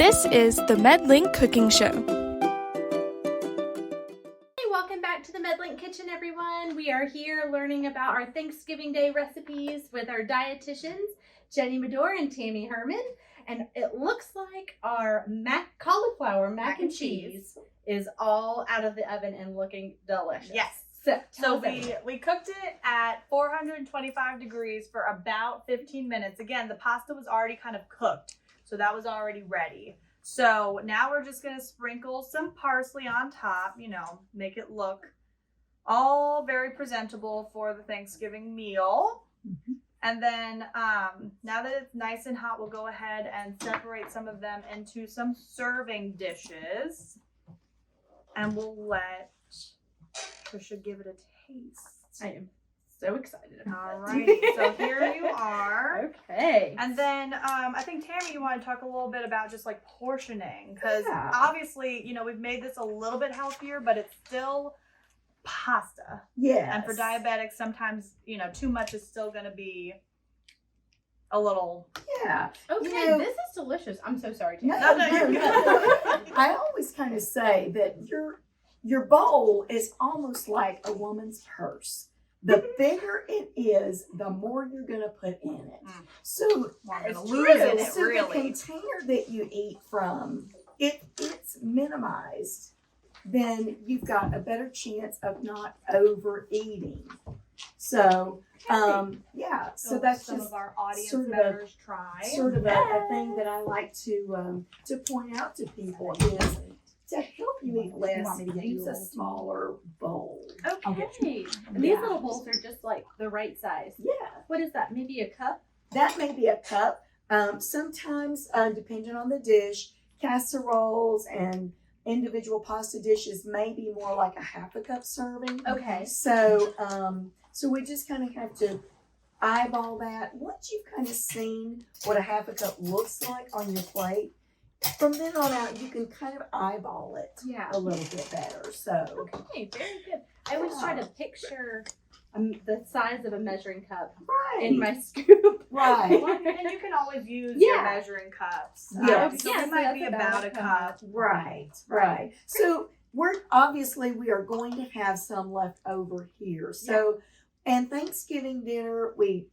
This is the MedLink Cooking Show. Hey, welcome back to the MedLink Kitchen, everyone. We are here learning about our Thanksgiving Day recipes with our dietitians, Jenny Medore and Tammy Herman. And it looks like our cauliflower mac and cheese is all out of the oven and looking delicious. Yes. So we cooked it at 425 degrees for about 15 minutes. Again, the pasta was already kind of cooked, so that was already ready. So now we're just going to sprinkle some parsley on top, make it look all very presentable for the Thanksgiving meal. Mm-hmm. And then now that it's nice and hot, we'll go ahead and separate some of them into some serving dishes. And we'll let Trisha give it a taste. I am so excited about it. All right, so here you are. Okay. And then I think, Tammy, you want to talk a little bit about just like portioning, because obviously, we've made this a little bit healthier, but it's still pasta. Yeah. And for diabetics, sometimes, too much is still going to be a little. Yeah. Okay, this is delicious. I'm so sorry, Tammy. No. I always kind of say that your bowl is almost like a woman's purse. The bigger it is, the more you're going to put in it. So, the container that you eat from, it's minimized, then you've got a better chance of not overeating. So, so that's some just of our audience sort of members try. Sort of a thing that I like to point out to people is to help you eat less, use a smaller bowl. Okay. And these little bowls are just like the right size. Yeah. What is that? Maybe a cup? That may be a cup. Sometimes, depending on the dish, casseroles and individual pasta dishes may be more like a half a cup serving. Okay. So we just kind of have to eyeball that. Once you've kind of seen what a half a cup looks like on your plate, from then on out, you can kind of eyeball it a little bit better. So okay, very good. I always try to picture the size of a measuring cup in my scoop. Right. And you can always use your measuring cups. So it might be about a cup. Right. So we are going to have some left over here. So, and Thanksgiving dinner, we,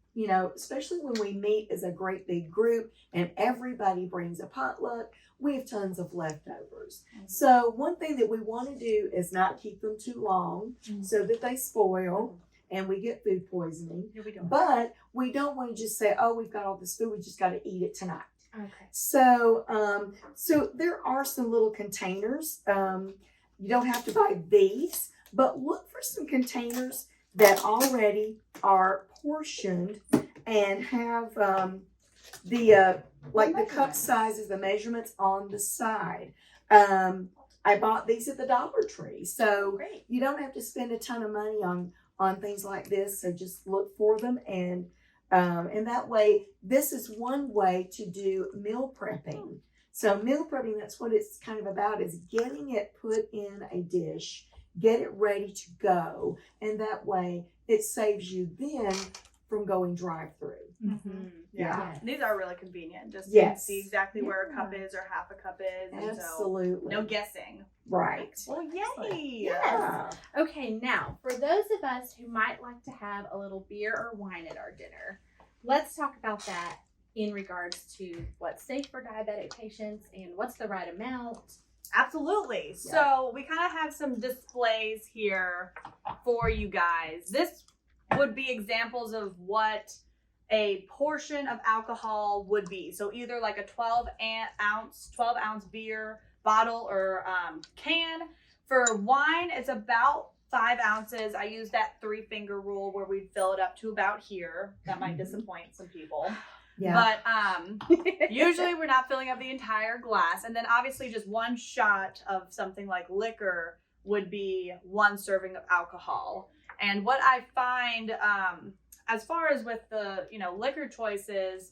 especially when we meet as a great big group and everybody brings a potluck, we have tons of leftovers. Mm-hmm. So one thing that we want to do is not keep them too long so that they spoil and we get food poisoning. But we don't want to just say, oh, we've got all this food, we just got to eat it tonight. Okay. So there are some little containers. You don't have to buy these, but look for some containers that already are portioned and have the cup sizes, the measurements on the side. I bought these at the Dollar Tree, so you don't have to spend a ton of money on things like this. So just look for them, and that way, this is one way to do meal prepping. So meal prepping, that's what it's kind of about, is getting it put in a dish, get it ready to go, and that way it saves you then from going drive-through. Mm-hmm. Yeah. These are really convenient. Just see exactly where a cup is or half a cup is. Absolutely. So no guessing. Right. Well, yay. Yeah. Okay, now, for those of us who might like to have a little beer or wine at our dinner, let's talk about that in regards to what's safe for diabetic patients and what's the right amount. Absolutely. Yeah. So we kind of have some displays here for you guys. This would be examples of what a portion of alcohol would be. So either like a 12 ounce beer bottle or can. For wine, it's about 5 ounces. I use that 3-finger rule where we fill it up to about here. That might disappoint some people. Yeah. But usually we're not filling up the entire glass. And then obviously just one shot of something like liquor would be 1 serving of alcohol. And what I find, as far as with the, liquor choices,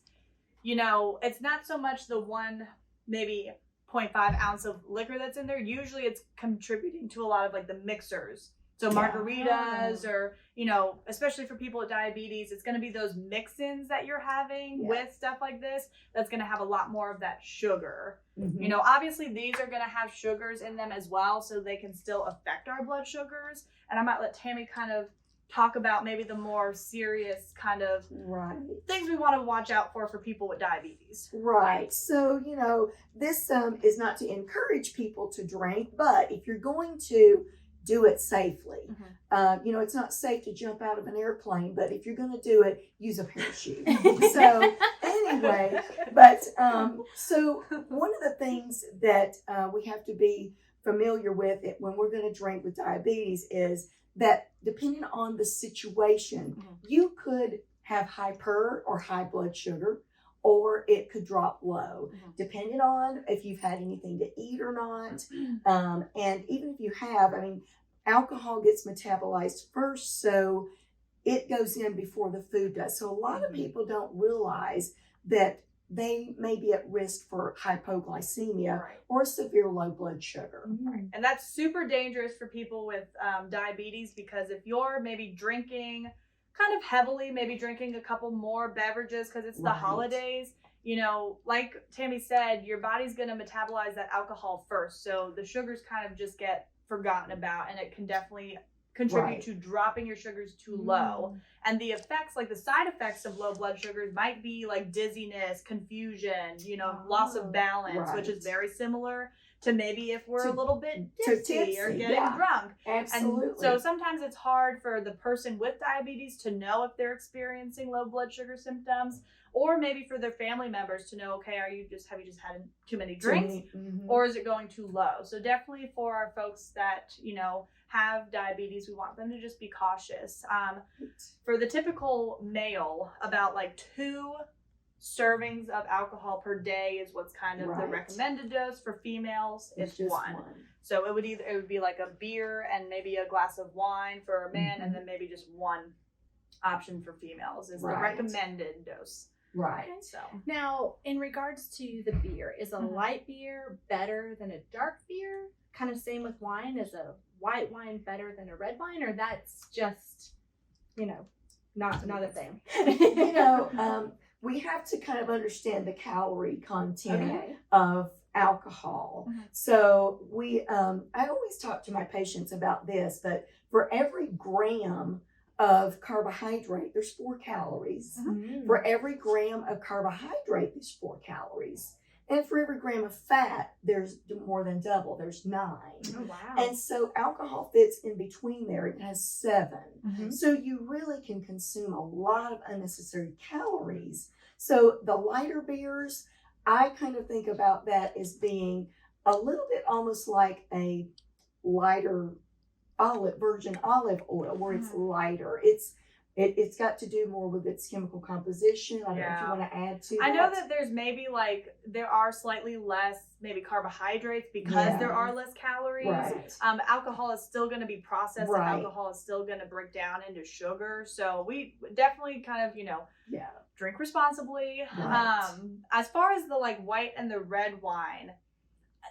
it's not so much the one, maybe 0.5 ounce of liquor that's in there. Usually it's contributing to a lot of like the mixers So margaritas or, you know, especially for people with diabetes, it's going to be those mix-ins that you're having with stuff like this that's going to have a lot more of that sugar. You know, obviously these are going to have sugars in them as well, so they can still affect our blood sugars. And I might let Tammy kind of talk about maybe the more serious kind of things we want to watch out for people with diabetes. Right. So, you know, this is not to encourage people to drink, but if you're going to do it safely, you know, it's not safe to jump out of an airplane, but if you're going to do it, use a parachute. So anyway, but so one of the things that we have to be familiar with it when we're going to drink with diabetes is that depending on the situation, you could have hyper or high blood sugar, or it could drop low, depending on if you've had anything to eat or not. And even if you have, I mean, alcohol gets metabolized first, so it goes in before the food does. So a lot of people don't realize that they may be at risk for hypoglycemia or severe low blood sugar. And that's super dangerous for people with diabetes, because if you're maybe drinking kind of heavily, maybe drinking a couple more beverages because it's the holidays, you know, like Tammy said, your body's going to metabolize that alcohol first. So the sugars kind of just get forgotten about, and it can definitely contribute to dropping your sugars too low. And the effects, like the side effects of low blood sugars might be like dizziness, confusion, you know, loss of balance, which is very similar to maybe if we're a little bit tipsy or getting drunk. Absolutely. And so sometimes it's hard for the person with diabetes to know if they're experiencing low blood sugar symptoms, or maybe for their family members to know, okay, have you just had too many drinks, or is it going too low? So definitely for our folks that, you know, have diabetes, we want them to just be cautious. For the typical male, about like 2 servings of alcohol per day is what's kind of the recommended dose. For females, it's just 1. So it would be like a beer and maybe a glass of wine for a man, and then maybe just 1 option for females is the recommended dose. Okay. So now, in regards to the beer, is a light beer better than a dark beer? Kind of same with wine. Is a white wine better than a red wine, or that's just, you know, not a thing? You know, we have to kind of understand the calorie content of alcohol. So I always talk to my patients about this, but for every gram of carbohydrate, there's 4 calories. For every gram of carbohydrate, there's 4 calories. And for every gram of fat, there's more than double. There's 9. Oh, wow. And so alcohol fits in between there. It has 7. So you really can consume a lot of unnecessary calories. So the lighter beers, I kind of think about that as being a little bit almost like a lighter virgin olive oil, where it's lighter. It's got to do more with its chemical composition. I don't know if you want to add to that. I know that there's maybe there are slightly less maybe carbohydrates because there are less calories. Alcohol is still going to be processed, and alcohol is still going to break down into sugar. So we definitely kind of, you know, drink responsibly. As far as the like white and the red wine,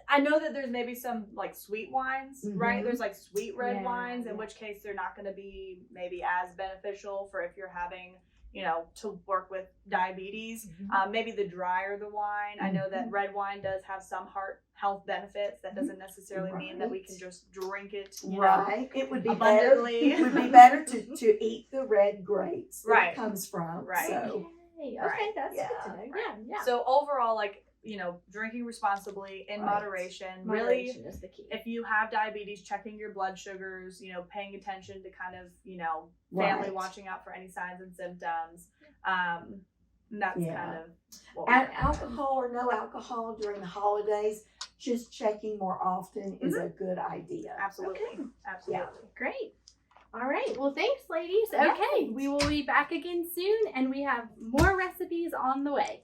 I know that there's maybe some like sweet wines, right? There's like sweet red wines, in which case they're not going to be maybe as beneficial for if you're having, you know, to work with diabetes. Maybe the drier the wine. I know that red wine does have some heart health benefits. That doesn't necessarily mean that we can just drink it, you know, it would be abundantly. Better. It would be better to eat the red grapes that it comes from. So. Okay, that's good to know. So overall, like, you know, drinking responsibly in moderation. Really, is the key. If you have diabetes, checking your blood sugars, you know, paying attention to kind of, you know, family watching out for any signs and symptoms. That's kind of what and alcohol or no alcohol during the holidays, just checking more often is a good idea. Absolutely. Absolutely. Great. All right. Well, thanks, ladies. Okay. We will be back again soon, and we have more recipes on the way.